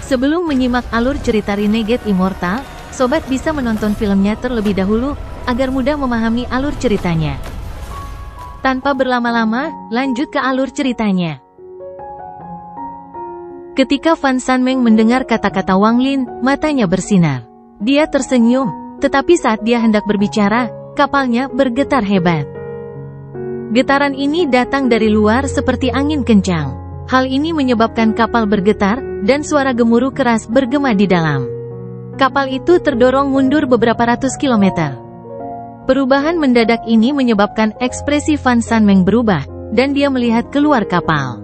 Sebelum menyimak alur cerita Renegade Immortal, sobat bisa menonton filmnya terlebih dahulu, agar mudah memahami alur ceritanya. Tanpa berlama-lama, lanjut ke alur ceritanya. Ketika Fan Sanmeng mendengar kata-kata Wang Lin, matanya bersinar. Dia tersenyum, tetapi saat dia hendak berbicara, kapalnya bergetar hebat. Getaran ini datang dari luar seperti angin kencang. Hal ini menyebabkan kapal bergetar, dan suara gemuruh keras bergema di dalam. Kapal itu terdorong mundur beberapa ratus kilometer. Perubahan mendadak ini menyebabkan ekspresi Fan Sanmeng berubah, dan dia melihat keluar kapal.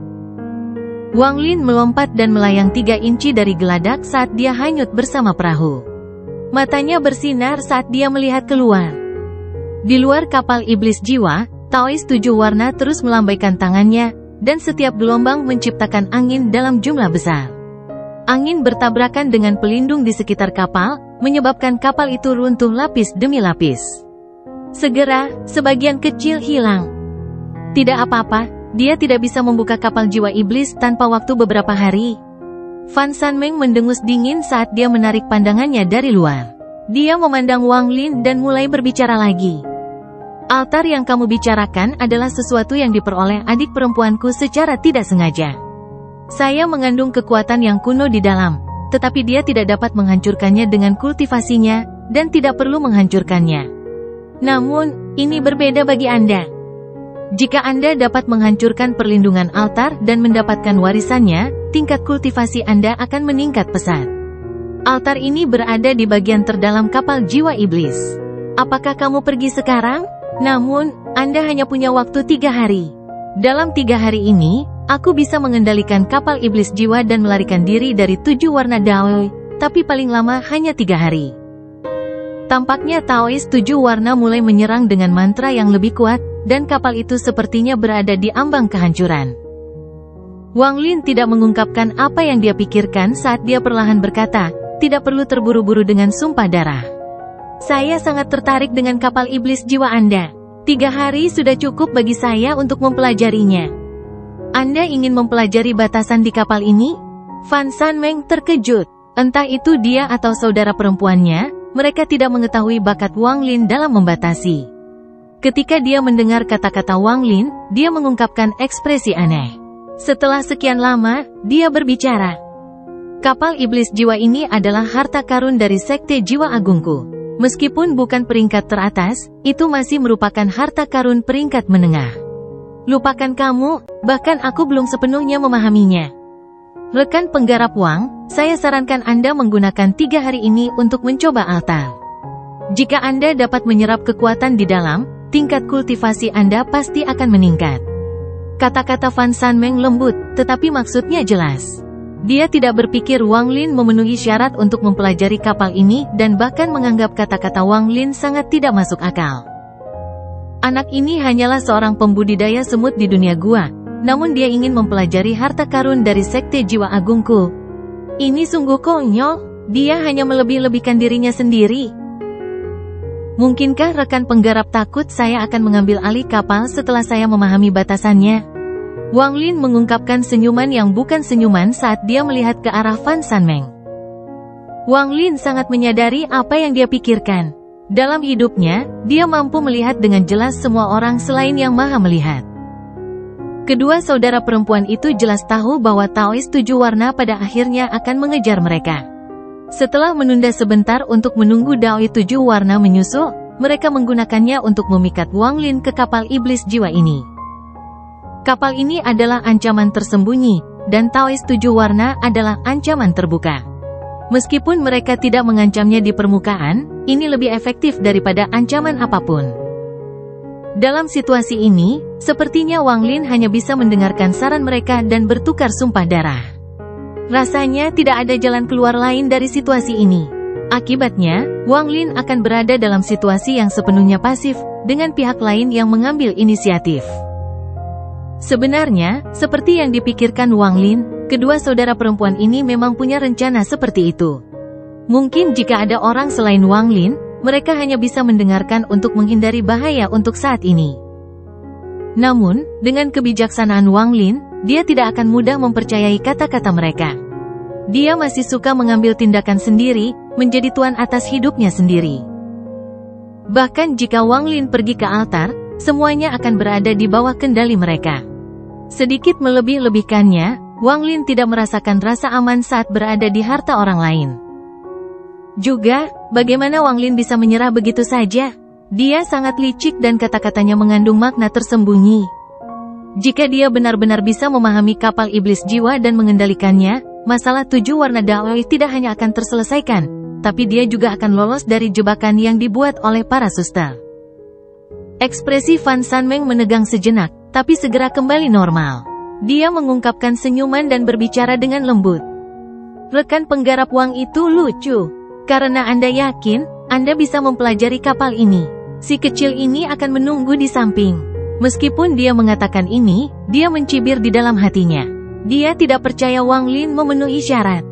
Wang Lin melompat dan melayang 3 inci dari geladak saat dia hanyut bersama perahu. Matanya bersinar saat dia melihat keluar. Di luar kapal iblis jiwa, Taoist 7 warna terus melambaikan tangannya, dan setiap gelombang menciptakan angin dalam jumlah besar. Angin bertabrakan dengan pelindung di sekitar kapal, menyebabkan kapal itu runtuh lapis demi lapis. Segera, sebagian kecil hilang. Tidak apa-apa, dia tidak bisa membuka kapal jiwa iblis tanpa waktu beberapa hari. Fan Sanmeng mendengus dingin saat dia menarik pandangannya dari luar. Dia memandang Wang Lin dan mulai berbicara lagi. Altar yang kamu bicarakan adalah sesuatu yang diperoleh adik perempuanku secara tidak sengaja. Saya mengandung kekuatan yang kuno di dalam, tetapi dia tidak dapat menghancurkannya dengan kultivasinya, dan tidak perlu menghancurkannya. Namun, ini berbeda bagi Anda. Jika Anda dapat menghancurkan perlindungan altar dan mendapatkan warisannya, tingkat kultivasi Anda akan meningkat pesat. Altar ini berada di bagian terdalam kapal jiwa iblis. Apakah kamu pergi sekarang? Namun, Anda hanya punya waktu 3 hari. Dalam 3 hari ini, aku bisa mengendalikan kapal iblis jiwa dan melarikan diri dari 7 warna Daoi, tapi paling lama hanya 3 hari. Tampaknya Taoist 7 warna mulai menyerang dengan mantra yang lebih kuat, dan kapal itu sepertinya berada di ambang kehancuran. Wang Lin tidak mengungkapkan apa yang dia pikirkan saat dia perlahan berkata, tidak perlu terburu-buru dengan sumpah darah. Saya sangat tertarik dengan kapal iblis jiwa Anda. 3 hari sudah cukup bagi saya untuk mempelajarinya. Anda ingin mempelajari batasan di kapal ini? Fan Sanmeng terkejut. Entah itu dia atau saudara perempuannya, mereka tidak mengetahui bakat Wang Lin dalam membatasi. Ketika dia mendengar kata-kata Wang Lin, dia mengungkapkan ekspresi aneh. Setelah sekian lama, dia berbicara. Kapal iblis jiwa ini adalah harta karun dari Sekte Jiwa Agungku. Meskipun bukan peringkat teratas, itu masih merupakan harta karun peringkat menengah. Lupakan kamu, bahkan aku belum sepenuhnya memahaminya. Rekan penggarap Wang, saya sarankan Anda menggunakan 3 hari ini untuk mencoba altar. Jika Anda dapat menyerap kekuatan di dalam, tingkat kultivasi Anda pasti akan meningkat. Kata-kata Fan Sanmeng lembut, tetapi maksudnya jelas. Dia tidak berpikir Wang Lin memenuhi syarat untuk mempelajari kapal ini dan bahkan menganggap kata-kata Wang Lin sangat tidak masuk akal. Anak ini hanyalah seorang pembudidaya semut di dunia gua, namun dia ingin mempelajari harta karun dari Sekte Jiwa Agungku. Ini sungguh konyol, dia hanya melebih-lebihkan dirinya sendiri. Mungkinkah rekan penggarap takut saya akan mengambil alih kapal setelah saya memahami batasannya? Wang Lin mengungkapkan senyuman yang bukan senyuman saat dia melihat ke arah Fan Sanmeng. Wang Lin sangat menyadari apa yang dia pikirkan. Dalam hidupnya, dia mampu melihat dengan jelas semua orang selain yang maha melihat. Kedua saudara perempuan itu jelas tahu bahwa Taoist 7 warna pada akhirnya akan mengejar mereka. Setelah menunda sebentar untuk menunggu Daoi 7 warna menyusul, mereka menggunakannya untuk memikat Wang Lin ke kapal iblis jiwa ini. Kapal ini adalah ancaman tersembunyi, dan Taoist 7 warna adalah ancaman terbuka. Meskipun mereka tidak mengancamnya di permukaan, ini lebih efektif daripada ancaman apapun. Dalam situasi ini, sepertinya Wang Lin hanya bisa mendengarkan saran mereka dan bertukar sumpah darah. Rasanya tidak ada jalan keluar lain dari situasi ini. Akibatnya, Wang Lin akan berada dalam situasi yang sepenuhnya pasif, dengan pihak lain yang mengambil inisiatif. Sebenarnya, seperti yang dipikirkan Wang Lin, kedua saudara perempuan ini memang punya rencana seperti itu. Mungkin jika ada orang selain Wang Lin, mereka hanya bisa mendengarkan untuk menghindari bahaya untuk saat ini. Namun, dengan kebijaksanaan Wang Lin, dia tidak akan mudah mempercayai kata-kata mereka. dia masih suka mengambil tindakan sendiri, menjadi tuan atas hidupnya sendiri. Bahkan jika Wang Lin pergi ke altar, semuanya akan berada di bawah kendali mereka. Sedikit melebih-lebihkannya, Wang Lin tidak merasakan rasa aman saat berada di harta orang lain. Juga, bagaimana Wang Lin bisa menyerah begitu saja? Dia sangat licik dan kata-katanya mengandung makna tersembunyi. Jika dia benar-benar bisa memahami kapal iblis jiwa dan mengendalikannya, masalah 7 warna Dawei tidak hanya akan terselesaikan, tapi dia juga akan lolos dari jebakan yang dibuat oleh para suster. Ekspresi Fan Sanmeng menegang sejenak, tapi segera kembali normal. Dia mengungkapkan senyuman dan berbicara dengan lembut. Rekan penggarap Wang itu lucu. Karena Anda yakin, Anda bisa mempelajari kapal ini. Si kecil ini akan menunggu di samping. Meskipun dia mengatakan ini, dia mencibir di dalam hatinya. Dia tidak percaya Wang Lin memenuhi syarat.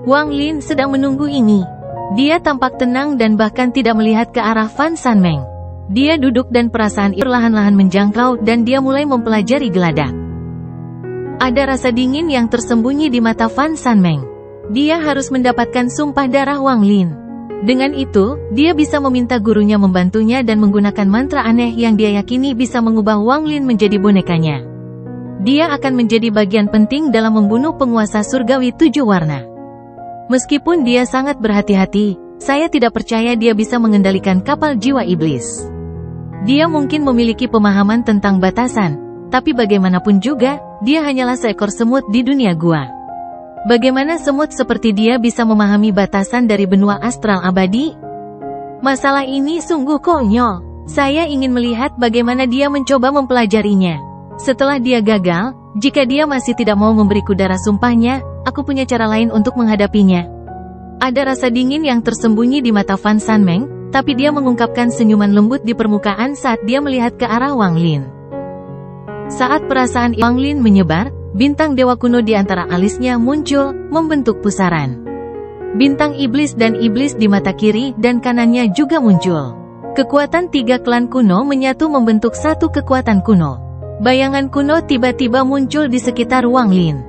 Wang Lin sedang menunggu ini. Dia tampak tenang dan bahkan tidak melihat ke arah Fan Sanmeng. Dia duduk dan perasaan perlahan-lahan menjangkau dan dia mulai mempelajari geladak. Ada rasa dingin yang tersembunyi di mata Fan Sanmeng. Dia harus mendapatkan sumpah darah Wang Lin. Dengan itu, dia bisa meminta gurunya membantunya dan menggunakan mantra aneh yang dia yakini bisa mengubah Wang Lin menjadi bonekanya. Dia akan menjadi bagian penting dalam membunuh penguasa surgawi 7 warna. Meskipun dia sangat berhati-hati, saya tidak percaya dia bisa mengendalikan kapal jiwa iblis. Dia mungkin memiliki pemahaman tentang batasan, tapi bagaimanapun juga, dia hanyalah seekor semut di dunia gua. Bagaimana semut seperti dia bisa memahami batasan dari benua astral abadi? Masalah ini sungguh konyol. Saya ingin melihat bagaimana dia mencoba mempelajarinya. Setelah dia gagal, jika dia masih tidak mau memberiku darah sumpahnya, aku punya cara lain untuk menghadapinya. Ada rasa dingin yang tersembunyi di mata Fan Sanmeng, tapi dia mengungkapkan senyuman lembut di permukaan saat dia melihat ke arah Wang Lin. Saat perasaan Wang Lin menyebar, bintang dewa kuno di antara alisnya muncul, membentuk pusaran. Bintang iblis dan iblis di mata kiri dan kanannya juga muncul. Kekuatan 3 klan kuno menyatu membentuk satu kekuatan kuno. Bayangan kuno tiba-tiba muncul di sekitar Wang Lin.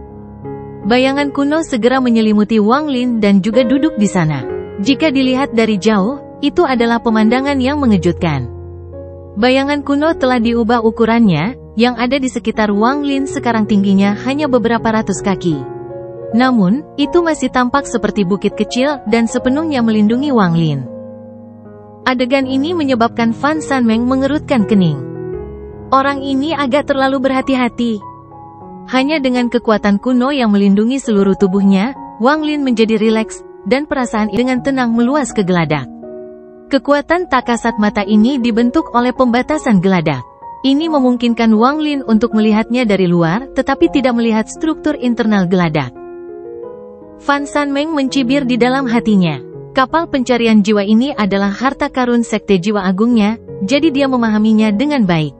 Bayangan kuno segera menyelimuti Wang Lin dan juga duduk di sana. Jika dilihat dari jauh, itu adalah pemandangan yang mengejutkan. Bayangan kuno telah diubah ukurannya, yang ada di sekitar Wang Lin sekarang tingginya hanya beberapa ratus kaki. Namun, itu masih tampak seperti bukit kecil dan sepenuhnya melindungi Wang Lin. Adegan ini menyebabkan Fan Sanmeng mengerutkan kening. Orang ini agak terlalu berhati-hati. Hanya dengan kekuatan kuno yang melindungi seluruh tubuhnya, Wang Lin menjadi rileks, dan perasaan dengan tenang meluas ke geladak. Kekuatan tak kasat mata ini dibentuk oleh pembatasan geladak. Ini memungkinkan Wang Lin untuk melihatnya dari luar, tetapi tidak melihat struktur internal geladak. Fan Sanmeng mencibir di dalam hatinya. Kapal pencarian jiwa ini adalah harta karun sekte jiwa agungnya, jadi dia memahaminya dengan baik.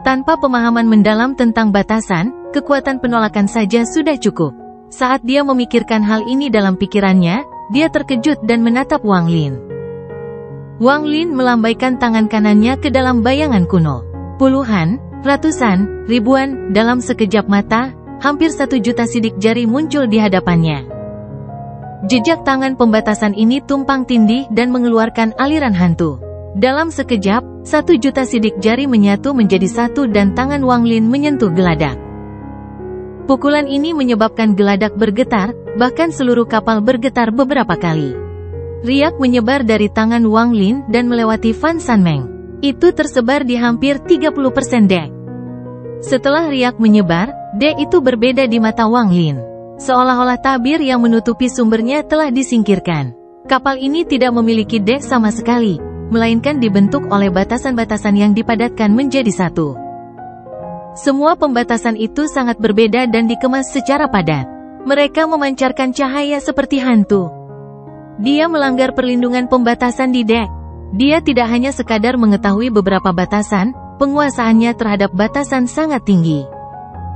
Tanpa pemahaman mendalam tentang batasan, kekuatan penolakan saja sudah cukup. Saat dia memikirkan hal ini dalam pikirannya, dia terkejut dan menatap Wang Lin. Wang Lin melambaikan tangan kanannya ke dalam bayangan kuno. Puluhan, ratusan, ribuan, dalam sekejap mata, hampir 1 juta sidik jari muncul di hadapannya. Jejak tangan pembatasan ini tumpang tindih dan mengeluarkan aliran hantu. Dalam sekejap, 1 juta sidik jari menyatu menjadi satu dan tangan Wang Lin menyentuh geladak. Pukulan ini menyebabkan geladak bergetar, bahkan seluruh kapal bergetar beberapa kali. Riak menyebar dari tangan Wang Lin dan melewati Fan Sanmeng. Itu tersebar di hampir 30% dek. Setelah riak menyebar, dek itu berbeda di mata Wang Lin. Seolah-olah tabir yang menutupi sumbernya telah disingkirkan. Kapal ini tidak memiliki dek sama sekali, melainkan dibentuk oleh batasan-batasan yang dipadatkan menjadi satu. Semua pembatasan itu sangat berbeda dan dikemas secara padat. Mereka memancarkan cahaya seperti hantu. Dia melanggar perlindungan pembatasan di dek. Dia tidak hanya sekadar mengetahui beberapa batasan, penguasaannya terhadap batasan sangat tinggi.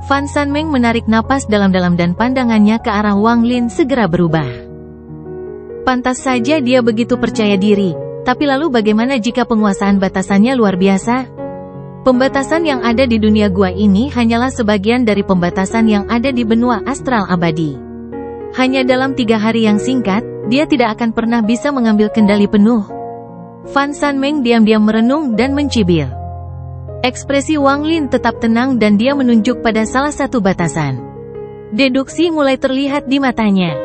Fan Sanmeng menarik napas dalam-dalam dan pandangannya ke arah Wang Lin segera berubah. Pantas saja dia begitu percaya diri, tapi lalu bagaimana jika penguasaan batasannya luar biasa? Pembatasan yang ada di dunia gua ini hanyalah sebagian dari pembatasan yang ada di benua astral abadi. Hanya dalam 3 hari yang singkat, dia tidak akan pernah bisa mengambil kendali penuh. Fan Sanmeng diam-diam merenung dan mencibir. Ekspresi Wang Lin tetap tenang dan dia menunjuk pada salah satu batasan. Deduksi mulai terlihat di matanya.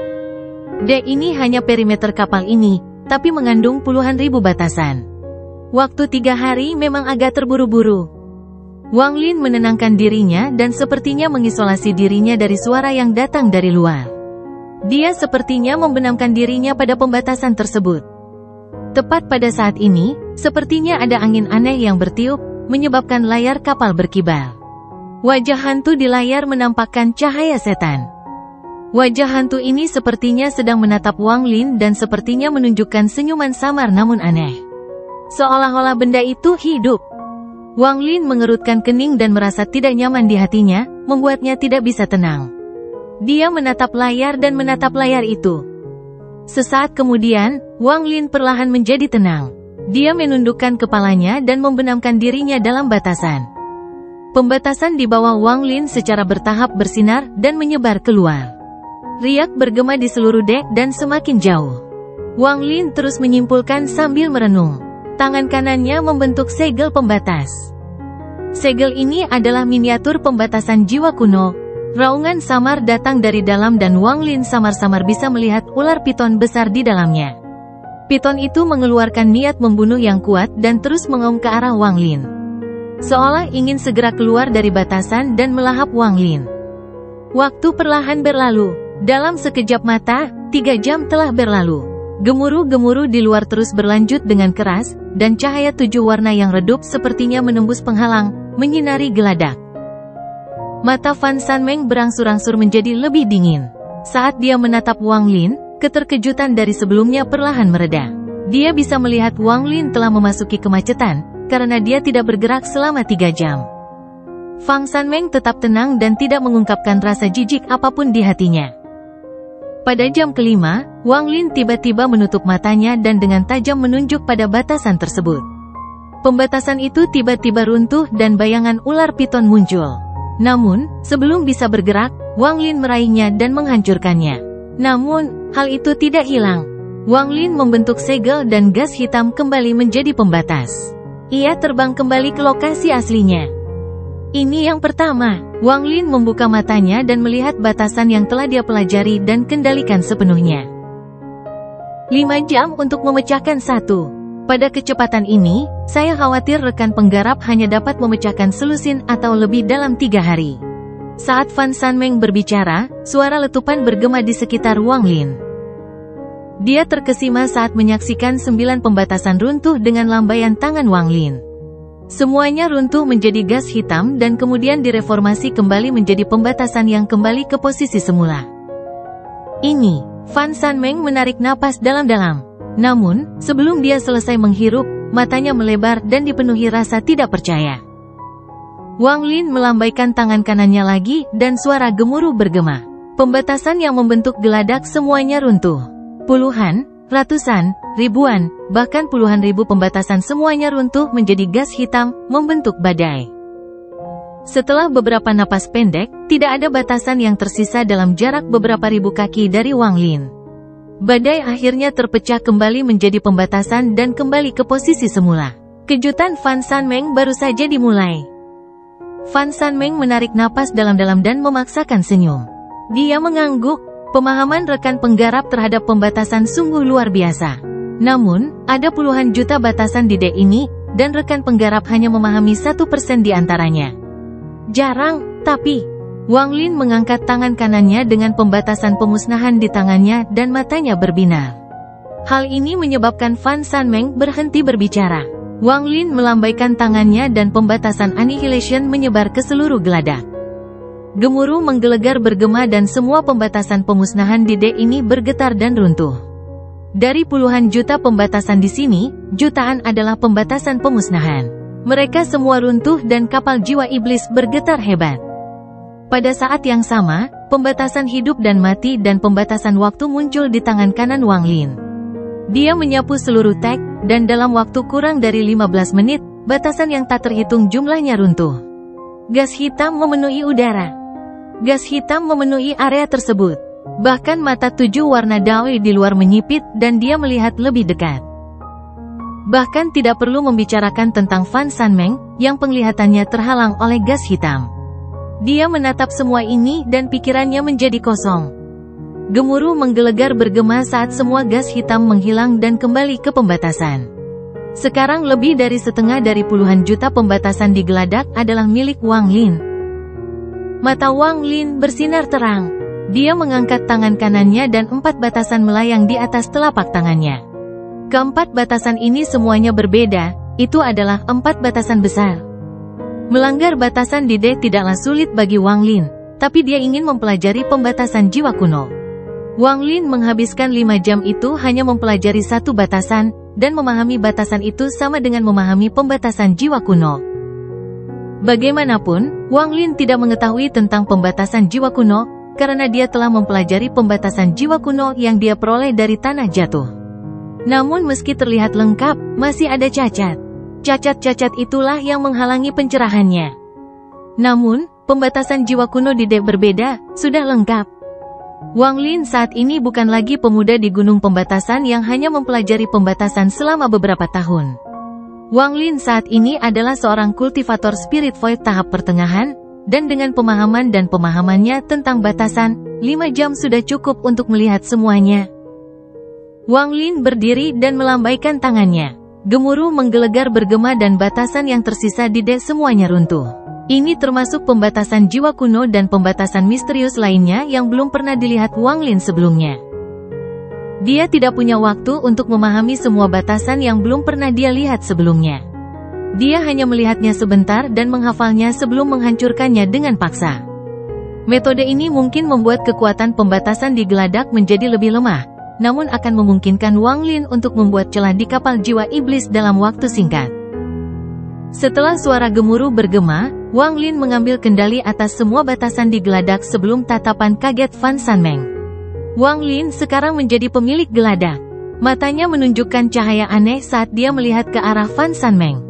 Ini hanya perimeter kapal ini, tapi mengandung puluhan ribu batasan. Waktu 3 hari memang agak terburu-buru. Wang Lin menenangkan dirinya dan sepertinya mengisolasi dirinya dari suara yang datang dari luar. Dia sepertinya membenamkan dirinya pada pembatasan tersebut. Tepat pada saat ini, sepertinya ada angin aneh yang bertiup, menyebabkan layar kapal berkibar. Wajah hantu di layar menampakkan cahaya setan. Wajah hantu ini sepertinya sedang menatap Wang Lin dan sepertinya menunjukkan senyuman samar namun aneh. Seolah-olah benda itu hidup. Wang Lin mengerutkan kening dan merasa tidak nyaman di hatinya, membuatnya tidak bisa tenang. Dia menatap layar dan menatap layar itu. Sesaat kemudian, Wang Lin perlahan menjadi tenang. Dia menundukkan kepalanya dan membenamkan dirinya dalam batasan. Pembatasan di bawah Wang Lin secara bertahap bersinar dan menyebar keluar. Riak bergema di seluruh dek dan semakin jauh. Wang Lin terus menyimpulkan sambil merenung. Tangan kanannya membentuk segel pembatas. Segel ini adalah miniatur pembatasan jiwa kuno. Raungan samar datang dari dalam dan Wang Lin samar-samar bisa melihat ular piton besar di dalamnya. Piton itu mengeluarkan niat membunuh yang kuat dan terus mengaum ke arah Wang Lin. Seolah ingin segera keluar dari batasan dan melahap Wang Lin. Waktu perlahan berlalu. Dalam sekejap mata, 3 jam telah berlalu. Gemuruh-gemuruh di luar terus berlanjut dengan keras, dan cahaya 7 warna yang redup sepertinya menembus penghalang, menyinari geladak. Mata Fan Sanmeng berangsur-angsur menjadi lebih dingin. Saat dia menatap Wang Lin, keterkejutan dari sebelumnya perlahan mereda. Dia bisa melihat Wang Lin telah memasuki kemacetan, karena dia tidak bergerak selama 3 jam. Fan Sanmeng tetap tenang dan tidak mengungkapkan rasa jijik apapun di hatinya. Pada jam kelima, Wang Lin tiba-tiba menutup matanya dan dengan tajam menunjuk pada batasan tersebut. Pembatasan itu tiba-tiba runtuh dan bayangan ular piton muncul. Namun, sebelum bisa bergerak, Wang Lin meraihnya dan menghancurkannya. Namun, hal itu tidak hilang. Wang Lin membentuk segel dan gas hitam kembali menjadi pembatas. Ia terbang kembali ke lokasi aslinya. Ini yang pertama. Wang Lin membuka matanya dan melihat batasan yang telah dia pelajari dan kendalikan sepenuhnya. 5 jam untuk memecahkan satu. Pada kecepatan ini, saya khawatir rekan penggarap hanya dapat memecahkan selusin atau lebih dalam 3 hari. Saat Fan Sanmeng berbicara, suara letupan bergema di sekitar Wang Lin. Dia terkesima saat menyaksikan 9 pembatasan runtuh dengan lambaian tangan Wang Lin. Semuanya runtuh menjadi gas hitam dan kemudian direformasi kembali menjadi pembatasan yang kembali ke posisi semula. Ini, Fan Sanmeng menarik napas dalam-dalam. Namun, sebelum dia selesai menghirup, matanya melebar dan dipenuhi rasa tidak percaya. Wang Lin melambaikan tangan kanannya lagi dan suara gemuruh bergema. Pembatasan yang membentuk geladak semuanya runtuh. Puluhan, ratusan, ribuan, bahkan puluhan ribu pembatasan semuanya runtuh menjadi gas hitam, membentuk badai. Setelah beberapa napas pendek, tidak ada batasan yang tersisa dalam jarak beberapa ribu kaki dari Wang Lin. Badai akhirnya terpecah kembali menjadi pembatasan dan kembali ke posisi semula. Kejutan Fan Sanmeng baru saja dimulai. Fan Sanmeng menarik napas dalam-dalam dan memaksakan senyum. Dia mengangguk. Pemahaman rekan penggarap terhadap pembatasan sungguh luar biasa. Namun, ada puluhan juta batasan di dek ini, dan rekan penggarap hanya memahami 1% di antaranya. Jarang, tapi Wang Lin mengangkat tangan kanannya dengan pembatasan pemusnahan di tangannya dan matanya berbinar. Hal ini menyebabkan Fan Sanmeng berhenti berbicara. Wang Lin melambaikan tangannya dan pembatasan annihilation menyebar ke seluruh geladak. Gemuruh menggelegar bergema dan semua pembatasan pemusnahan di dek ini bergetar dan runtuh. Dari puluhan juta pembatasan di sini, jutaan adalah pembatasan pemusnahan. Mereka semua runtuh dan kapal jiwa iblis bergetar hebat. Pada saat yang sama, pembatasan hidup dan mati dan pembatasan waktu muncul di tangan kanan Wang Lin. Dia menyapu seluruh tek, dan dalam waktu kurang dari 15 menit, batasan yang tak terhitung jumlahnya runtuh. Gas hitam memenuhi udara. Gas hitam memenuhi area tersebut. Bahkan mata 7 warna Daoi di luar menyipit dan dia melihat lebih dekat. Bahkan tidak perlu membicarakan tentang Fan Sanmeng, yang penglihatannya terhalang oleh gas hitam. Dia menatap semua ini dan pikirannya menjadi kosong. Gemuruh menggelegar bergema saat semua gas hitam menghilang dan kembali ke pembatasan. Sekarang lebih dari setengah dari puluhan juta pembatasan di geladak adalah milik Wang Lin. Mata Wang Lin bersinar terang. Dia mengangkat tangan kanannya dan 4 batasan melayang di atas telapak tangannya. Keempat batasan ini semuanya berbeda, itu adalah 4 batasan besar. Melanggar batasan di D tidaklah sulit bagi Wang Lin, tapi dia ingin mempelajari pembatasan jiwa kuno. Wang Lin menghabiskan 5 jam itu hanya mempelajari 1 batasan, dan memahami batasan itu sama dengan memahami pembatasan jiwa kuno. Bagaimanapun, Wang Lin tidak mengetahui tentang pembatasan jiwa kuno, karena dia telah mempelajari pembatasan jiwa kuno yang dia peroleh dari tanah jatuh. Namun meski terlihat lengkap, masih ada cacat. Cacat-cacat itulah yang menghalangi pencerahannya. Namun, pembatasan jiwa kuno di D berbeda, sudah lengkap. Wang Lin saat ini bukan lagi pemuda di gunung pembatasan yang hanya mempelajari pembatasan selama beberapa tahun. Wang Lin saat ini adalah seorang kultivator spirit void tahap pertengahan, dan dengan pemahaman dan pemahamannya tentang batasan, 5 jam sudah cukup untuk melihat semuanya. Wang Lin berdiri dan melambaikan tangannya. Gemuruh menggelegar bergema dan batasan yang tersisa di D semuanya runtuh. Ini termasuk pembatasan jiwa kuno dan pembatasan misterius lainnya yang belum pernah dilihat Wang Lin sebelumnya. Dia tidak punya waktu untuk memahami semua batasan yang belum pernah dia lihat sebelumnya. Dia hanya melihatnya sebentar dan menghafalnya sebelum menghancurkannya dengan paksa. Metode ini mungkin membuat kekuatan pembatasan di geladak menjadi lebih lemah, namun akan memungkinkan Wang Lin untuk membuat celah di kapal jiwa iblis dalam waktu singkat. Setelah suara gemuruh bergema, Wang Lin mengambil kendali atas semua batasan di geladak sebelum tatapan kaget Fan Sanmeng. Wang Lin sekarang menjadi pemilik geladak. Matanya menunjukkan cahaya aneh saat dia melihat ke arah Fan Sanmeng.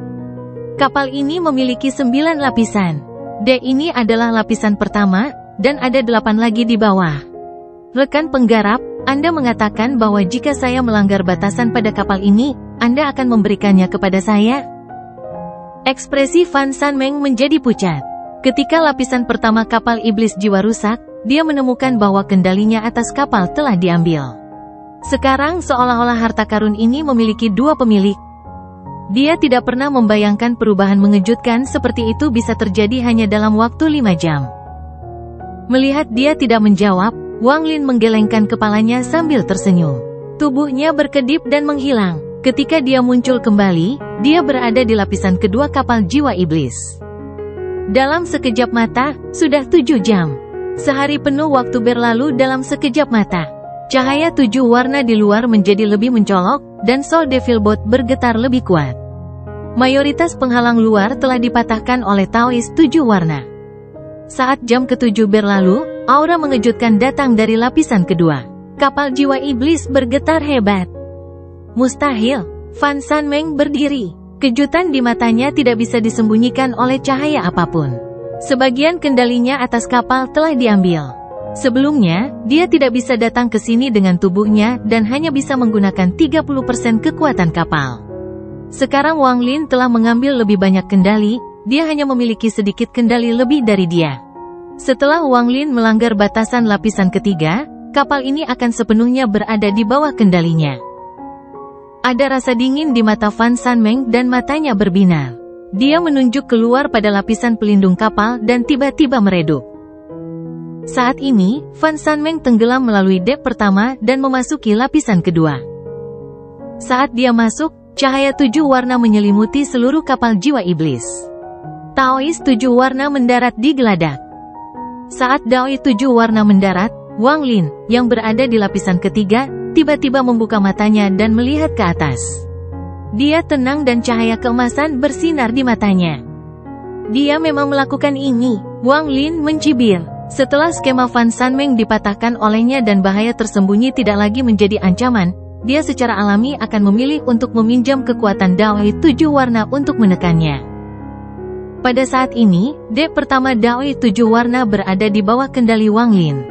Kapal ini memiliki 9 lapisan. D ini adalah lapisan pertama, dan ada 8 lagi di bawah. Rekan penggarap, Anda mengatakan bahwa jika saya melanggar batasan pada kapal ini, Anda akan memberikannya kepada saya? Ekspresi Fan Sanmeng menjadi pucat. Ketika lapisan pertama kapal iblis jiwa rusak, dia menemukan bahwa kendalinya atas kapal telah diambil. Sekarang seolah-olah harta karun ini memiliki 2 pemilik. Dia tidak pernah membayangkan perubahan mengejutkan seperti itu bisa terjadi hanya dalam waktu 5 jam. Melihat dia tidak menjawab, Wang Lin menggelengkan kepalanya sambil tersenyum. Tubuhnya berkedip dan menghilang. Ketika dia muncul kembali, dia berada di lapisan kedua kapal jiwa iblis. Dalam sekejap mata, sudah 7 jam. Sehari penuh waktu berlalu dalam sekejap mata. Cahaya 7 warna di luar menjadi lebih mencolok, dan Soul Devil Boat bergetar lebih kuat. Mayoritas penghalang luar telah dipatahkan oleh Taoist 7 warna. Saat jam ke-7 berlalu, aura mengejutkan datang dari lapisan kedua. Kapal jiwa iblis bergetar hebat. Mustahil, Fan Sanmeng berdiri. Kejutan di matanya tidak bisa disembunyikan oleh cahaya apapun. Sebagian kendalinya atas kapal telah diambil. Sebelumnya, dia tidak bisa datang ke sini dengan tubuhnya dan hanya bisa menggunakan 30% kekuatan kapal. Sekarang Wang Lin telah mengambil lebih banyak kendali, dia hanya memiliki sedikit kendali lebih dari dia. Setelah Wang Lin melanggar batasan lapisan ketiga, kapal ini akan sepenuhnya berada di bawah kendalinya. Ada rasa dingin di mata Fan Sanmeng dan matanya berbinar. Dia menunjuk keluar pada lapisan pelindung kapal dan tiba-tiba meredup. Saat ini, Fan Sanmeng tenggelam melalui dek pertama dan memasuki lapisan kedua. Saat dia masuk, cahaya 7 warna menyelimuti seluruh kapal jiwa iblis. Taoist 7 warna mendarat di geladak. Saat Daoi 7 warna mendarat, Wang Lin, yang berada di lapisan ketiga, tiba-tiba membuka matanya dan melihat ke atas. Dia tenang dan cahaya keemasan bersinar di matanya. Dia memang melakukan ini, Wang Lin mencibir. Setelah skema Fan Sanmeng dipatahkan olehnya dan bahaya tersembunyi tidak lagi menjadi ancaman, dia secara alami akan memilih untuk meminjam kekuatan Daoi 7 warna untuk menekannya. Pada saat ini, dek pertama Daoi 7 warna berada di bawah kendali Wang Lin.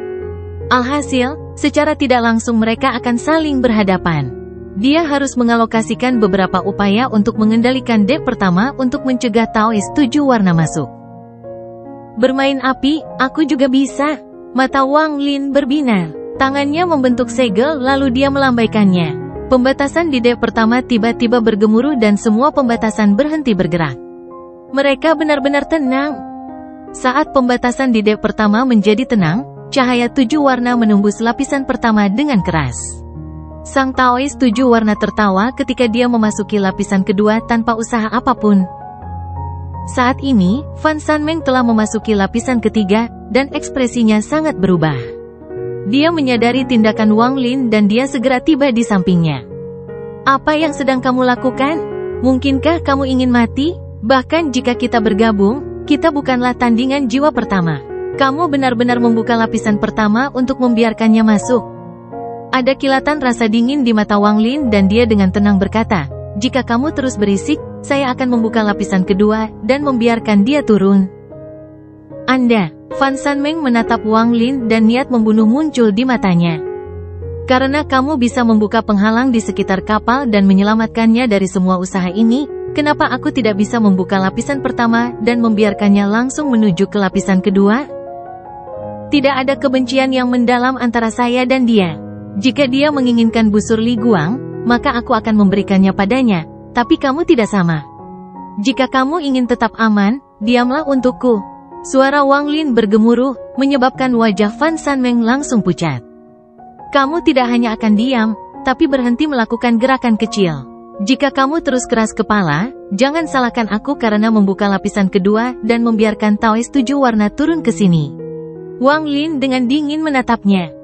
Alhasil, secara tidak langsung mereka akan saling berhadapan. Dia harus mengalokasikan beberapa upaya untuk mengendalikan deck pertama untuk mencegah Taoist 7 warna masuk. Bermain api, aku juga bisa. Mata Wang Lin berbinar. Tangannya membentuk segel lalu dia melambaikannya. Pembatasan di deck pertama tiba-tiba bergemuruh dan semua pembatasan berhenti bergerak. Mereka benar-benar tenang. Saat pembatasan di deck pertama menjadi tenang, cahaya 7 warna menembus lapisan pertama dengan keras. Sang Taoist 7 warna tertawa ketika dia memasuki lapisan kedua tanpa usaha apapun. Saat ini, Fan Sanmeng telah memasuki lapisan ketiga, dan ekspresinya sangat berubah. Dia menyadari tindakan Wang Lin dan dia segera tiba di sampingnya. Apa yang sedang kamu lakukan? Mungkinkah kamu ingin mati? Bahkan jika kita bergabung, kita bukanlah tandingan jiwa pertama. Kamu benar-benar membuka lapisan pertama untuk membiarkannya masuk. Ada kilatan rasa dingin di mata Wang Lin dan dia dengan tenang berkata, jika kamu terus berisik, saya akan membuka lapisan kedua dan membiarkan dia turun. Anda, Fan Sanmeng menatap Wang Lin dan niat membunuh muncul di matanya. Karena kamu bisa membuka penghalang di sekitar kapal dan menyelamatkannya dari semua usaha ini, kenapa aku tidak bisa membuka lapisan pertama dan membiarkannya langsung menuju ke lapisan kedua? Tidak ada kebencian yang mendalam antara saya dan dia. Jika dia menginginkan busur Li Guang, maka aku akan memberikannya padanya, tapi kamu tidak sama. Jika kamu ingin tetap aman, diamlah untukku. Suara Wang Lin bergemuruh, menyebabkan wajah Fan Sanmeng langsung pucat. Kamu tidak hanya akan diam, tapi berhenti melakukan gerakan kecil. Jika kamu terus keras kepala, jangan salahkan aku karena membuka lapisan kedua dan membiarkan Taoist 7 warna turun ke sini. Wang Lin dengan dingin menatapnya.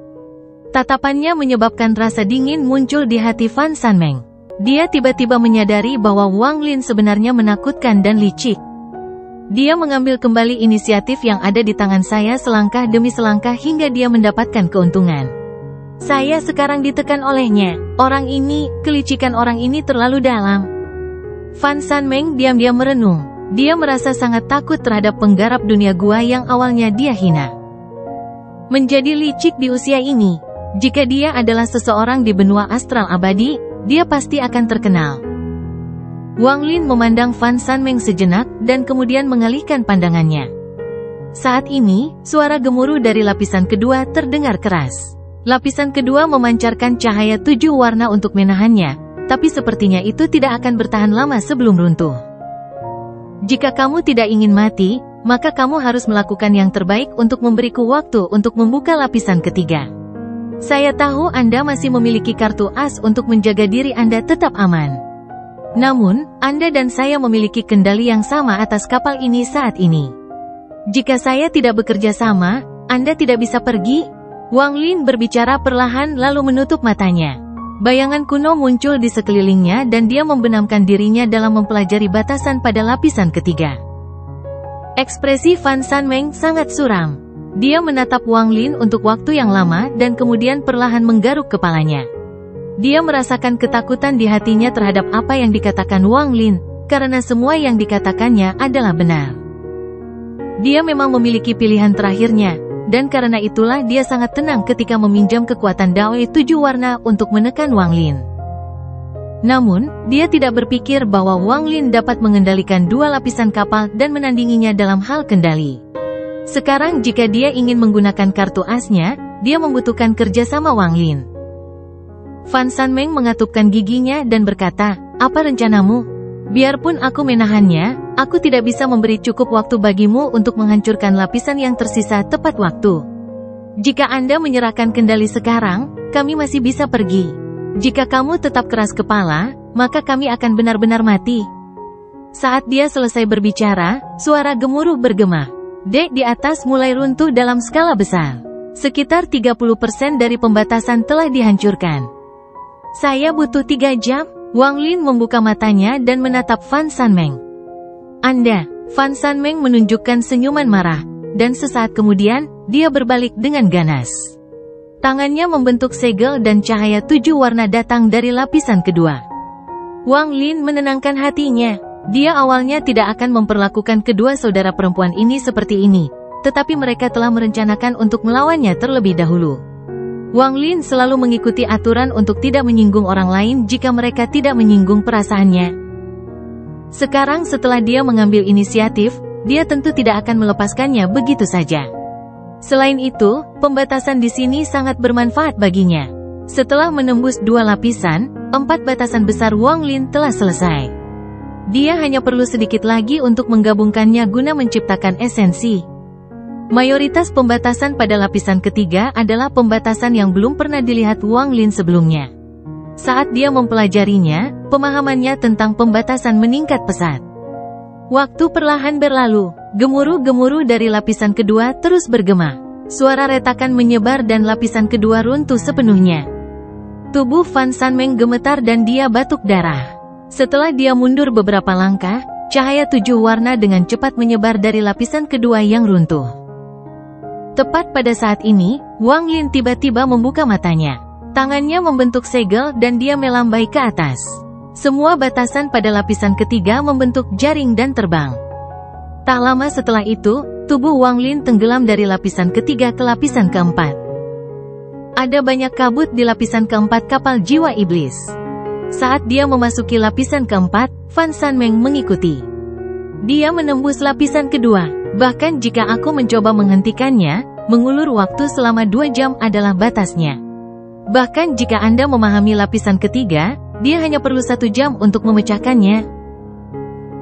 Tatapannya menyebabkan rasa dingin muncul di hati Fan Sanmeng. Dia tiba-tiba menyadari bahwa Wang Lin sebenarnya menakutkan dan licik. Dia mengambil kembali inisiatif yang ada di tangan saya selangkah demi selangkah hingga dia mendapatkan keuntungan. Saya sekarang ditekan olehnya. Orang ini, kelicikan orang ini terlalu dalam. Fan Sanmeng diam-diam merenung. Dia merasa sangat takut terhadap penggarap dunia gua yang awalnya dia hina. Menjadi licik di usia ini. Jika dia adalah seseorang di benua astral abadi, dia pasti akan terkenal. Wang Lin memandang Fan Sanmeng sejenak, dan kemudian mengalihkan pandangannya. Saat ini, suara gemuruh dari lapisan kedua terdengar keras. Lapisan kedua memancarkan cahaya 7 warna untuk menahannya, tapi sepertinya itu tidak akan bertahan lama sebelum runtuh. Jika kamu tidak ingin mati, maka kamu harus melakukan yang terbaik untuk memberiku waktu untuk membuka lapisan ketiga. Saya tahu Anda masih memiliki kartu as untuk menjaga diri Anda tetap aman. Namun, Anda dan saya memiliki kendali yang sama atas kapal ini saat ini. Jika saya tidak bekerja sama, Anda tidak bisa pergi. Wang Lin berbicara perlahan lalu menutup matanya. Bayangan kuno muncul di sekelilingnya dan dia membenamkan dirinya dalam mempelajari batasan pada lapisan ketiga. Ekspresi Fan Sanmeng sangat suram. Dia menatap Wang Lin untuk waktu yang lama dan kemudian perlahan menggaruk kepalanya. Dia merasakan ketakutan di hatinya terhadap apa yang dikatakan Wang Lin, karena semua yang dikatakannya adalah benar. Dia memang memiliki pilihan terakhirnya, dan karena itulah dia sangat tenang ketika meminjam kekuatan Dao 7 warna untuk menekan Wang Lin. Namun, dia tidak berpikir bahwa Wang Lin dapat mengendalikan 2 lapisan kapal dan menandinginya dalam hal kendali. Sekarang jika dia ingin menggunakan kartu asnya, dia membutuhkan kerjasama Wang Lin. Fan Sanmeng mengatupkan giginya dan berkata, apa rencanamu? Biarpun aku menahannya, aku tidak bisa memberi cukup waktu bagimu untuk menghancurkan lapisan yang tersisa tepat waktu. Jika Anda menyerahkan kendali sekarang, kami masih bisa pergi. Jika kamu tetap keras kepala, maka kami akan benar-benar mati. Saat dia selesai berbicara, suara gemuruh bergema. Dek di atas mulai runtuh dalam skala besar. Sekitar 30% dari pembatasan telah dihancurkan. Saya butuh 3 jam. Wang Lin membuka matanya dan menatap Fan Sanmeng. Anda, Fan Sanmeng menunjukkan senyuman marah, dan sesaat kemudian, dia berbalik dengan ganas. Tangannya membentuk segel dan cahaya 7 warna datang dari lapisan kedua. Wang Lin menenangkan hatinya. Dia awalnya tidak akan memperlakukan kedua saudara perempuan ini seperti ini, tetapi mereka telah merencanakan untuk melawannya terlebih dahulu. Wang Lin selalu mengikuti aturan untuk tidak menyinggung orang lain jika mereka tidak menyinggung perasaannya. Sekarang setelah dia mengambil inisiatif, dia tentu tidak akan melepaskannya begitu saja. Selain itu, pembatasan di sini sangat bermanfaat baginya. Setelah menembus 2 lapisan, 4 batasan besar Wang Lin telah selesai. Dia hanya perlu sedikit lagi untuk menggabungkannya guna menciptakan esensi. Mayoritas pembatasan pada lapisan ketiga adalah pembatasan yang belum pernah dilihat Wang Lin sebelumnya. Saat dia mempelajarinya, pemahamannya tentang pembatasan meningkat pesat. Waktu perlahan berlalu, gemuruh-gemuruh dari lapisan kedua terus bergema. Suara retakan menyebar dan lapisan kedua runtuh sepenuhnya. Tubuh Fan Sanmeng gemetar dan dia batuk darah. Setelah dia mundur beberapa langkah, cahaya 7 warna dengan cepat menyebar dari lapisan kedua yang runtuh. Tepat pada saat ini, Wang Lin tiba-tiba membuka matanya. Tangannya membentuk segel dan dia melambai ke atas. Semua batasan pada lapisan ketiga membentuk jaring dan terbang. Tak lama setelah itu, tubuh Wang Lin tenggelam dari lapisan ketiga ke lapisan keempat. Ada banyak kabut di lapisan keempat kapal jiwa iblis. Saat dia memasuki lapisan keempat, Fan Sanmeng mengikuti. Dia menembus lapisan kedua. Bahkan jika aku mencoba menghentikannya, mengulur waktu selama 2 jam adalah batasnya. Bahkan jika Anda memahami lapisan ketiga, dia hanya perlu 1 jam untuk memecahkannya.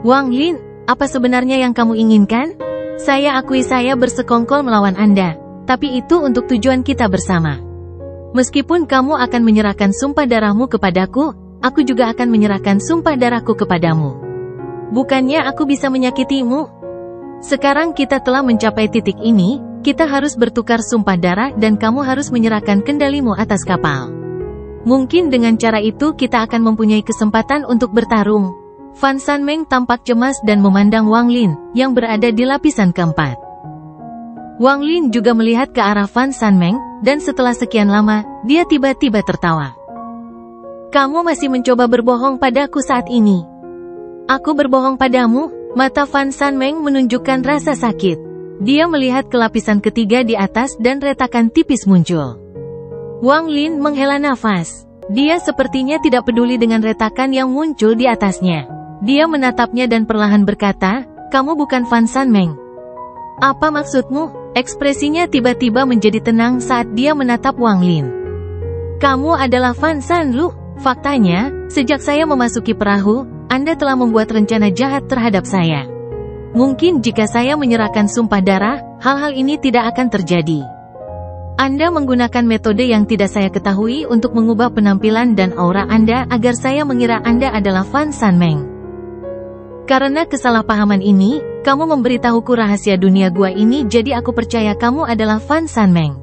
Wang Lin, apa sebenarnya yang kamu inginkan? Saya akui saya bersekongkol melawan Anda, tapi itu untuk tujuan kita bersama. Meskipun kamu akan menyerahkan sumpah darahmu kepadaku, aku juga akan menyerahkan sumpah darahku kepadamu. Bukannya aku bisa menyakitimu? Sekarang kita telah mencapai titik ini, kita harus bertukar sumpah darah dan kamu harus menyerahkan kendalimu atas kapal. Mungkin dengan cara itu kita akan mempunyai kesempatan untuk bertarung. Fan Sanmeng tampak cemas dan memandang Wang Lin, yang berada di lapisan keempat. Wang Lin juga melihat ke arah Fan Sanmeng, dan setelah sekian lama, dia tiba-tiba tertawa. Kamu masih mencoba berbohong padaku saat ini. Aku berbohong padamu? Mata Fan Sanmeng menunjukkan rasa sakit. Dia melihat ke lapisan ketiga di atas dan retakan tipis muncul. Wang Lin menghela nafas. Dia sepertinya tidak peduli dengan retakan yang muncul di atasnya. Dia menatapnya dan perlahan berkata, kamu bukan Fan Sanmeng. Apa maksudmu? Ekspresinya tiba-tiba menjadi tenang saat dia menatap Wang Lin. Kamu adalah Fan Sanlu. Faktanya, sejak saya memasuki perahu, Anda telah membuat rencana jahat terhadap saya. Mungkin jika saya menyerahkan sumpah darah, hal-hal ini tidak akan terjadi. Anda menggunakan metode yang tidak saya ketahui untuk mengubah penampilan dan aura Anda agar saya mengira Anda adalah Fan Sanmeng. Karena kesalahpahaman ini, kamu memberitahuku rahasia dunia gua ini jadi aku percaya kamu adalah Fan Sanmeng.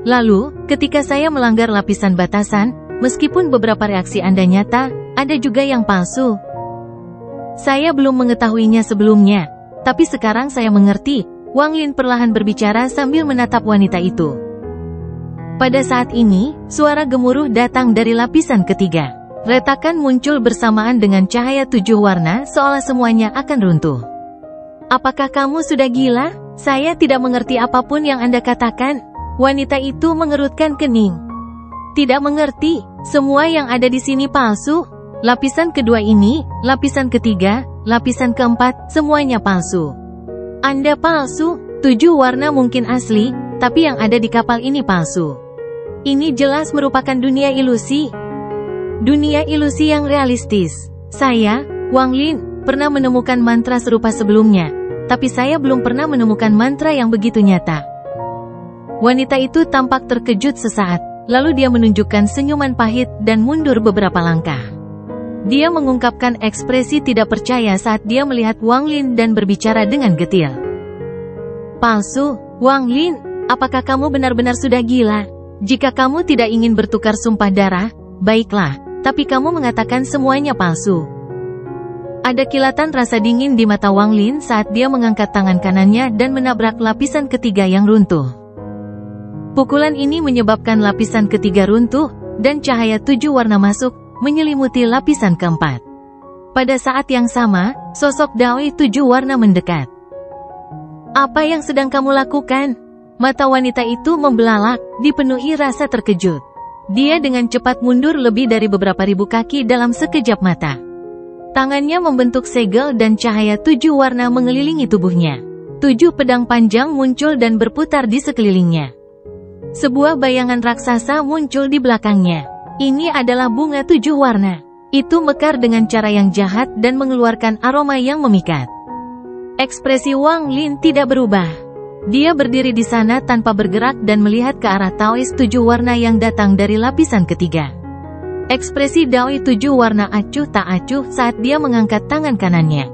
Lalu, ketika saya melanggar lapisan batasan, meskipun beberapa reaksi Anda nyata, ada juga yang palsu. Saya belum mengetahuinya sebelumnya, tapi sekarang saya mengerti. Wang Lin perlahan berbicara sambil menatap wanita itu. Pada saat ini, suara gemuruh datang dari lapisan ketiga. Retakan muncul bersamaan dengan cahaya 7 warna seolah semuanya akan runtuh. Apakah kamu sudah gila? Saya tidak mengerti apapun yang Anda katakan. Wanita itu mengerutkan kening. Tidak mengerti, semua yang ada di sini palsu. Lapisan kedua ini, lapisan ketiga, lapisan keempat, semuanya palsu. Anda palsu, 7 warna mungkin asli, tapi yang ada di kapal ini palsu. Ini jelas merupakan dunia ilusi. Dunia ilusi yang realistis. Saya, Wang Lin, pernah menemukan mantra serupa sebelumnya, tapi saya belum pernah menemukan mantra yang begitu nyata. Wanita itu tampak terkejut sesaat, lalu dia menunjukkan senyuman pahit dan mundur beberapa langkah. Dia mengungkapkan ekspresi tidak percaya saat dia melihat Wang Lin dan berbicara dengan getir. Palsu, Wang Lin, apakah kamu benar-benar sudah gila? Jika kamu tidak ingin bertukar sumpah darah, baiklah, tapi kamu mengatakan semuanya palsu. Ada kilatan rasa dingin di mata Wang Lin saat dia mengangkat tangan kanannya dan menabrak lapisan ketiga yang runtuh. Pukulan ini menyebabkan lapisan ketiga runtuh, dan cahaya 7 warna masuk, menyelimuti lapisan keempat. Pada saat yang sama, sosok Dao 7 warna mendekat. Apa yang sedang kamu lakukan? Mata wanita itu membelalak, dipenuhi rasa terkejut. Dia dengan cepat mundur lebih dari beberapa ribu kaki dalam sekejap mata. Tangannya membentuk segel dan cahaya 7 warna mengelilingi tubuhnya. 7 pedang panjang muncul dan berputar di sekelilingnya. Sebuah bayangan raksasa muncul di belakangnya. Ini adalah bunga 7 warna. Itu mekar dengan cara yang jahat dan mengeluarkan aroma yang memikat. Ekspresi Wang Lin tidak berubah. Dia berdiri di sana tanpa bergerak dan melihat ke arah Taois 7 warna yang datang dari lapisan ketiga. Ekspresi Dao 7 warna acuh tak acuh saat dia mengangkat tangan kanannya.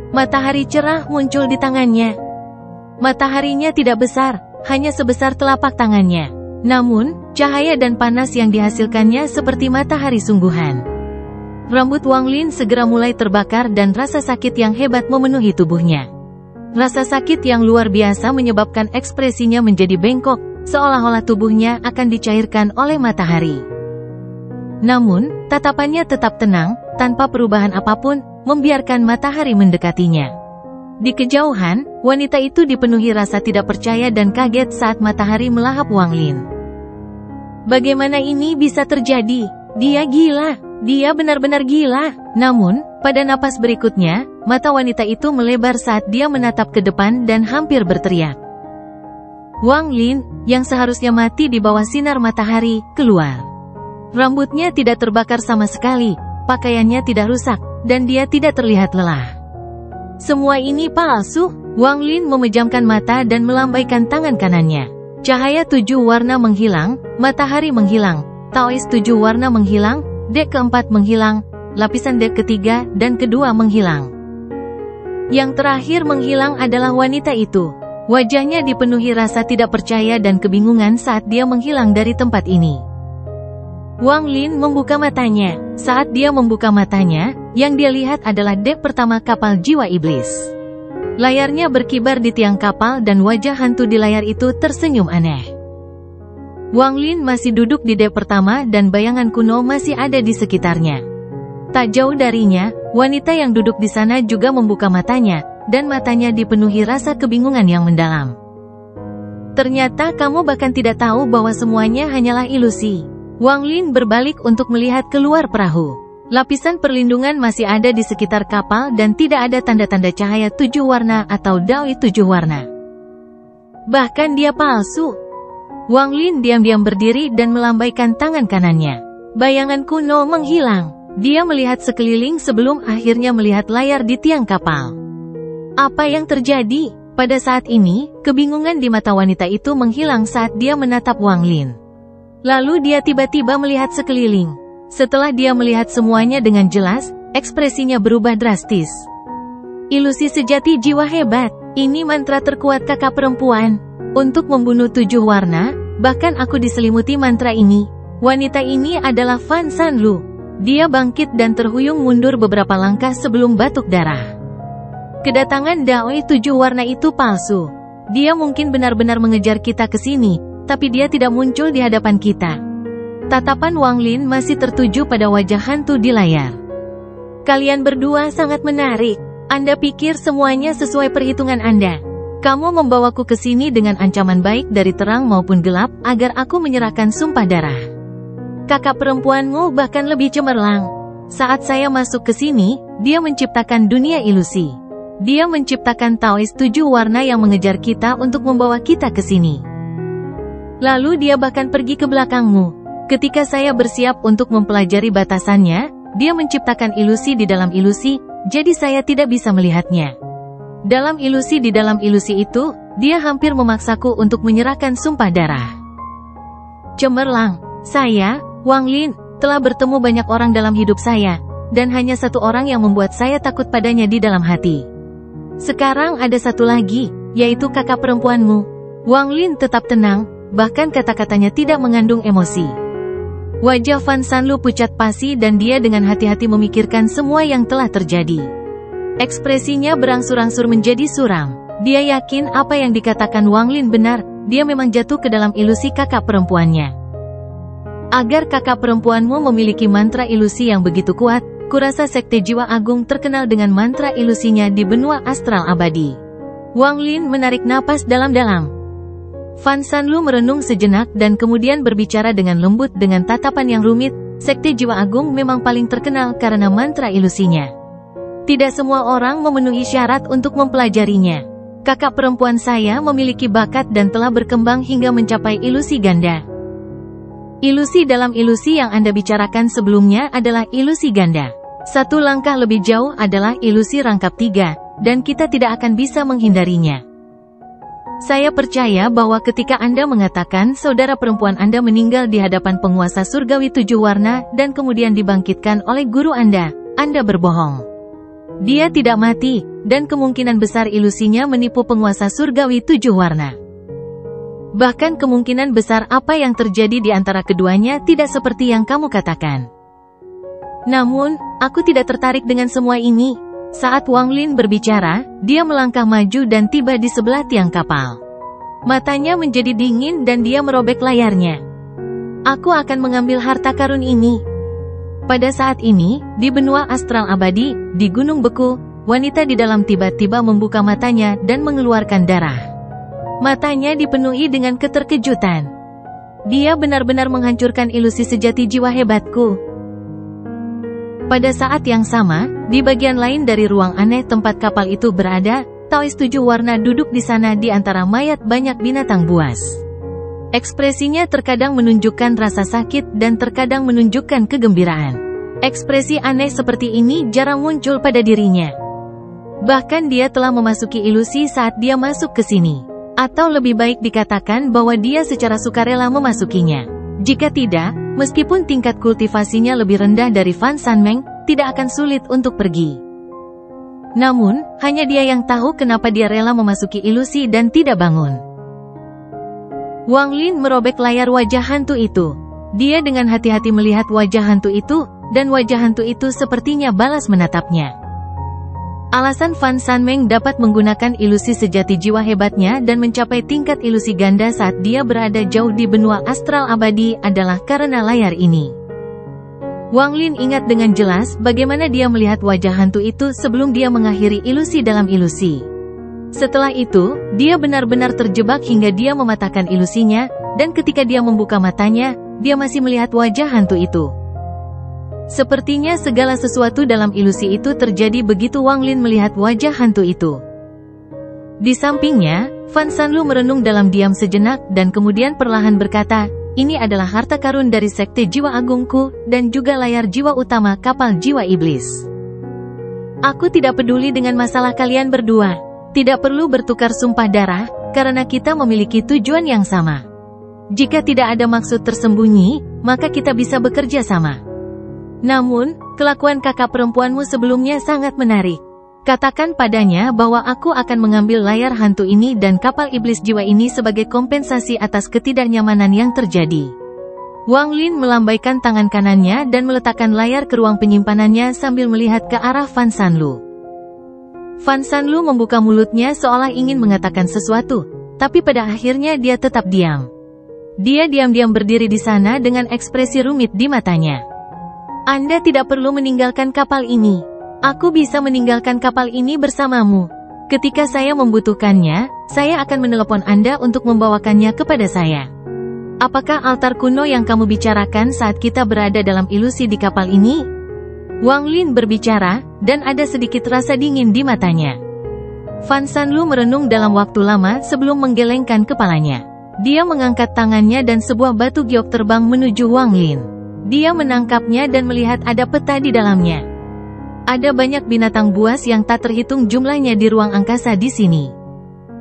Matahari cerah muncul di tangannya. Mataharinya tidak besar, hanya sebesar telapak tangannya. Namun, cahaya dan panas yang dihasilkannya seperti matahari sungguhan. Rambut Wang Lin segera mulai terbakar dan rasa sakit yang hebat memenuhi tubuhnya. Rasa sakit yang luar biasa menyebabkan ekspresinya menjadi bengkok, seolah-olah tubuhnya akan dicairkan oleh matahari. Namun, tatapannya tetap tenang, tanpa perubahan apapun, membiarkan matahari mendekatinya. Di kejauhan, wanita itu dipenuhi rasa tidak percaya dan kaget saat matahari melahap Wang Lin. Bagaimana ini bisa terjadi? Dia gila. Dia benar-benar gila. Namun, pada napas berikutnya, mata wanita itu melebar saat dia menatap ke depan dan hampir berteriak. Wang Lin, yang seharusnya mati di bawah sinar matahari, keluar. Rambutnya tidak terbakar sama sekali, pakaiannya tidak rusak, dan dia tidak terlihat lelah. Semua ini palsu. Wang Lin memejamkan mata dan melambaikan tangan kanannya. Cahaya 7 warna menghilang, matahari menghilang, Taois 7 warna menghilang, dek keempat menghilang, lapisan dek ketiga dan kedua menghilang. Yang terakhir menghilang adalah wanita itu. Wajahnya dipenuhi rasa tidak percaya dan kebingungan saat dia menghilang dari tempat ini. Wang Lin membuka matanya. Saat dia membuka matanya, yang dia lihat adalah dek pertama kapal jiwa iblis. Layarnya berkibar di tiang kapal dan wajah hantu di layar itu tersenyum aneh. Wang Lin masih duduk di dek pertama dan bayangan kuno masih ada di sekitarnya. Tak jauh darinya, wanita yang duduk di sana juga membuka matanya, dan matanya dipenuhi rasa kebingungan yang mendalam. Ternyata kamu bahkan tidak tahu bahwa semuanya hanyalah ilusi. Wang Lin berbalik untuk melihat keluar perahu. Lapisan perlindungan masih ada di sekitar kapal dan tidak ada tanda-tanda cahaya 7 warna atau Dao 7 warna. Bahkan dia palsu. Wang Lin diam-diam berdiri dan melambaikan tangan kanannya. Bayangan kuno menghilang. Dia melihat sekeliling sebelum akhirnya melihat layar di tiang kapal. Apa yang terjadi? Pada saat ini, kebingungan di mata wanita itu menghilang saat dia menatap Wang Lin. Lalu dia tiba-tiba melihat sekeliling. Setelah dia melihat semuanya dengan jelas, ekspresinya berubah drastis. Ilusi sejati jiwa hebat. Ini mantra terkuat kakak perempuan. Untuk membunuh 7 warna, bahkan aku diselimuti mantra ini. Wanita ini adalah Fan Sanlu. Dia bangkit dan terhuyung mundur beberapa langkah sebelum batuk darah. Kedatangan Dao 7 warna itu palsu. Dia mungkin benar-benar mengejar kita ke sini, tapi dia tidak muncul di hadapan kita. Tatapan Wang Lin masih tertuju pada wajah hantu di layar. Kalian berdua sangat menarik. Anda pikir semuanya sesuai perhitungan Anda. Kamu membawaku ke sini dengan ancaman baik dari terang maupun gelap, agar aku menyerahkan sumpah darah. Kakak perempuanmu bahkan lebih cemerlang. Saat saya masuk ke sini, dia menciptakan dunia ilusi. Dia menciptakan Taois 7 warna yang mengejar kita untuk membawa kita ke sini. Lalu dia bahkan pergi ke belakangmu. Ketika saya bersiap untuk mempelajari batasannya, dia menciptakan ilusi di dalam ilusi, jadi saya tidak bisa melihatnya. Dalam ilusi di dalam ilusi itu, dia hampir memaksaku untuk menyerahkan sumpah darah. Cemerlang, saya, Wang Lin, telah bertemu banyak orang dalam hidup saya, dan hanya satu orang yang membuat saya takut padanya di dalam hati. Sekarang ada satu lagi, yaitu kakak perempuanmu. Wang Lin tetap tenang, bahkan kata-katanya tidak mengandung emosi. Wajah Fan Sanlu pucat pasi dan dia dengan hati-hati memikirkan semua yang telah terjadi. Ekspresinya berangsur-angsur menjadi suram. Dia yakin apa yang dikatakan Wang Lin benar, dia memang jatuh ke dalam ilusi kakak perempuannya. Agar kakak perempuanmu memiliki mantra ilusi yang begitu kuat, kurasa Sekte Jiwa Agung terkenal dengan mantra ilusinya di benua astral abadi. Wang Lin menarik napas dalam-dalam. Fan Sanlu merenung sejenak dan kemudian berbicara dengan lembut dengan tatapan yang rumit. Sekte Jiwa Agung memang paling terkenal karena mantra ilusinya. Tidak semua orang memenuhi syarat untuk mempelajarinya. Kakak perempuan saya memiliki bakat dan telah berkembang hingga mencapai ilusi ganda. Ilusi dalam ilusi yang Anda bicarakan sebelumnya adalah ilusi ganda. Satu langkah lebih jauh adalah ilusi rangkap 3, dan kita tidak akan bisa menghindarinya. Saya percaya bahwa ketika Anda mengatakan saudara perempuan Anda meninggal di hadapan penguasa surgawi 7 warna dan kemudian dibangkitkan oleh guru Anda berbohong. Dia tidak mati, dan kemungkinan besar ilusinya menipu penguasa surgawi 7 warna. Bahkan kemungkinan besar apa yang terjadi di antara keduanya tidak seperti yang kamu katakan. Namun, aku tidak tertarik dengan semua ini. Saat Wang Lin berbicara, dia melangkah maju dan tiba di sebelah tiang kapal. Matanya menjadi dingin dan dia merobek layarnya. Aku akan mengambil harta karun ini. Pada saat ini, di benua astral abadi, di Gunung Beku, wanita di dalam tiba-tiba membuka matanya dan mengeluarkan darah. Matanya dipenuhi dengan keterkejutan. Dia benar-benar menghancurkan ilusi sejati jiwa hebatku. Pada saat yang sama, di bagian lain dari ruang aneh tempat kapal itu berada, Taois 7 warna duduk di sana di antara mayat banyak binatang buas. Ekspresinya terkadang menunjukkan rasa sakit dan terkadang menunjukkan kegembiraan. Ekspresi aneh seperti ini jarang muncul pada dirinya. Bahkan dia telah memasuki ilusi saat dia masuk ke sini. Atau lebih baik dikatakan bahwa dia secara sukarela memasukinya. Jika tidak, meskipun tingkat kultivasinya lebih rendah dari Fan Sanmeng, tidak akan sulit untuk pergi. Namun, hanya dia yang tahu kenapa dia rela memasuki ilusi dan tidak bangun. Wang Lin merobek layar wajah hantu itu. Dia dengan hati-hati melihat wajah hantu itu, dan wajah hantu itu sepertinya balas menatapnya. Alasan Fan Sanmeng dapat menggunakan ilusi sejati jiwa hebatnya dan mencapai tingkat ilusi ganda saat dia berada jauh di benua astral abadi adalah karena layar ini. Wang Lin ingat dengan jelas bagaimana dia melihat wajah hantu itu sebelum dia mengakhiri ilusi dalam ilusi. Setelah itu, dia benar-benar terjebak hingga dia mematahkan ilusinya, dan ketika dia membuka matanya, dia masih melihat wajah hantu itu. Sepertinya segala sesuatu dalam ilusi itu terjadi begitu Wang Lin melihat wajah hantu itu. Di sampingnya, Fan Sanlu merenung dalam diam sejenak dan kemudian perlahan berkata, ini adalah harta karun dari Sekte Jiwa Agungku, dan juga layar jiwa utama kapal jiwa iblis. Aku tidak peduli dengan masalah kalian berdua. Tidak perlu bertukar sumpah darah, karena kita memiliki tujuan yang sama. Jika tidak ada maksud tersembunyi, maka kita bisa bekerja sama. Namun, kelakuan kakak perempuanmu sebelumnya sangat menarik. Katakan padanya bahwa aku akan mengambil layar hantu ini dan kapal iblis jiwa ini sebagai kompensasi atas ketidaknyamanan yang terjadi. Wang Lin melambaikan tangan kanannya dan meletakkan layar ke ruang penyimpanannya sambil melihat ke arah Fan Sanlu. Fan Sanlu membuka mulutnya seolah ingin mengatakan sesuatu, tapi pada akhirnya dia tetap diam. Dia diam-diam berdiri di sana dengan ekspresi rumit di matanya. Anda tidak perlu meninggalkan kapal ini. Aku bisa meninggalkan kapal ini bersamamu. Ketika saya membutuhkannya, saya akan menelepon Anda untuk membawakannya kepada saya. Apakah altar kuno yang kamu bicarakan saat kita berada dalam ilusi di kapal ini? Wang Lin berbicara, dan ada sedikit rasa dingin di matanya. Fan Sanlu merenung dalam waktu lama sebelum menggelengkan kepalanya. Dia mengangkat tangannya dan sebuah batu giok terbang menuju Wang Lin. Dia menangkapnya dan melihat ada peta di dalamnya. Ada banyak binatang buas yang tak terhitung jumlahnya di ruang angkasa di sini.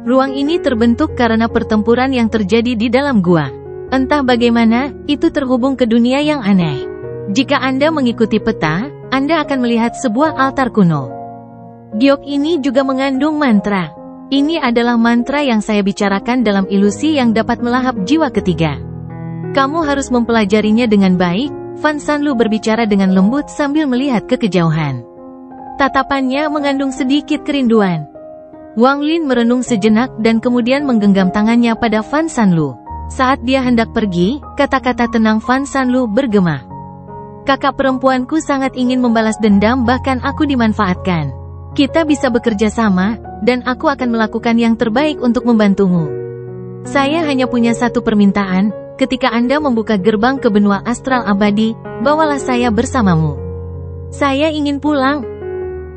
Ruang ini terbentuk karena pertempuran yang terjadi di dalam gua. Entah bagaimana, itu terhubung ke dunia yang aneh. Jika Anda mengikuti peta, Anda akan melihat sebuah altar kuno. Giok ini juga mengandung mantra. Ini adalah mantra yang saya bicarakan dalam ilusi yang dapat melahap jiwa ketiga. Kamu harus mempelajarinya dengan baik, Fan Sanlu berbicara dengan lembut sambil melihat ke kejauhan. Tatapannya mengandung sedikit kerinduan. Wang Lin merenung sejenak dan kemudian menggenggam tangannya pada Fan Sanlu. Saat dia hendak pergi, kata-kata tenang Fan Sanlu bergema. Kakak perempuanku sangat ingin membalas dendam bahkan aku dimanfaatkan. Kita bisa bekerja sama, dan aku akan melakukan yang terbaik untuk membantumu. Saya hanya punya satu permintaan, ketika Anda membuka gerbang ke benua astral abadi, bawalah saya bersamamu. Saya ingin pulang.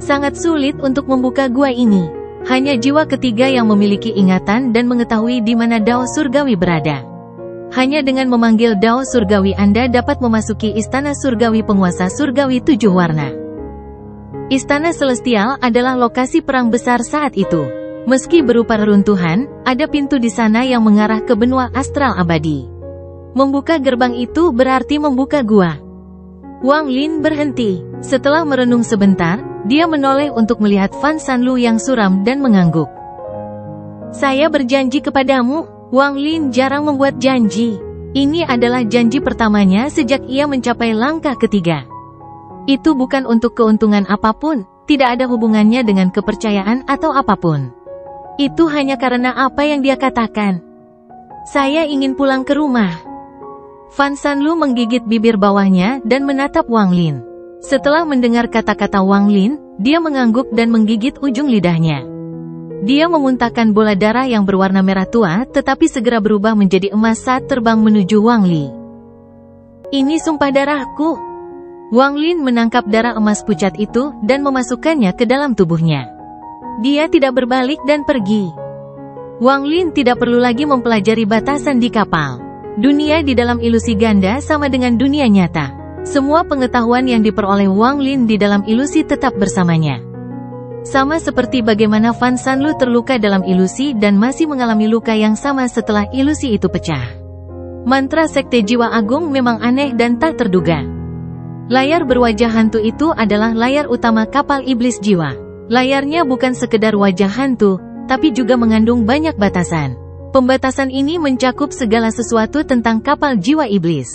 Sangat sulit untuk membuka gua ini. Hanya jiwa ketiga yang memiliki ingatan dan mengetahui di mana Dao Surgawi berada. Hanya dengan memanggil Dao Surgawi Anda dapat memasuki Istana Surgawi Penguasa Surgawi 7 Warna. Istana Celestial adalah lokasi perang besar saat itu. Meski berupa reruntuhan, ada pintu di sana yang mengarah ke benua astral abadi. Membuka gerbang itu berarti membuka gua. Wang Lin berhenti. Setelah merenung sebentar, dia menoleh untuk melihat Fan Shanlu yang suram dan mengangguk. Saya berjanji kepadamu. Wang Lin jarang membuat janji. Ini adalah janji pertamanya sejak ia mencapai langkah ketiga. Itu bukan untuk keuntungan apapun, tidak ada hubungannya dengan kepercayaan atau apapun. Itu hanya karena apa yang dia katakan. Saya ingin pulang ke rumah. Fan Shanlu menggigit bibir bawahnya dan menatap Wang Lin. Setelah mendengar kata-kata Wang Lin, dia mengangguk dan menggigit ujung lidahnya. Dia memuntahkan bola darah yang berwarna merah tua, tetapi segera berubah menjadi emas saat terbang menuju Wang Li. Ini sumpah darahku. Wang Lin menangkap darah emas pucat itu dan memasukkannya ke dalam tubuhnya. Dia tidak berbalik dan pergi. Wang Lin tidak perlu lagi mempelajari batasan di kapal. Dunia di dalam ilusi ganda sama dengan dunia nyata. Semua pengetahuan yang diperoleh Wang Lin di dalam ilusi tetap bersamanya. Sama seperti bagaimana Fan Shanlu terluka dalam ilusi dan masih mengalami luka yang sama setelah ilusi itu pecah. Mantra Sekte Jiwa Agung memang aneh dan tak terduga. Layar berwajah hantu itu adalah layar utama kapal iblis jiwa. Layarnya bukan sekedar wajah hantu, tapi juga mengandung banyak batasan. Pembatasan ini mencakup segala sesuatu tentang kapal jiwa iblis.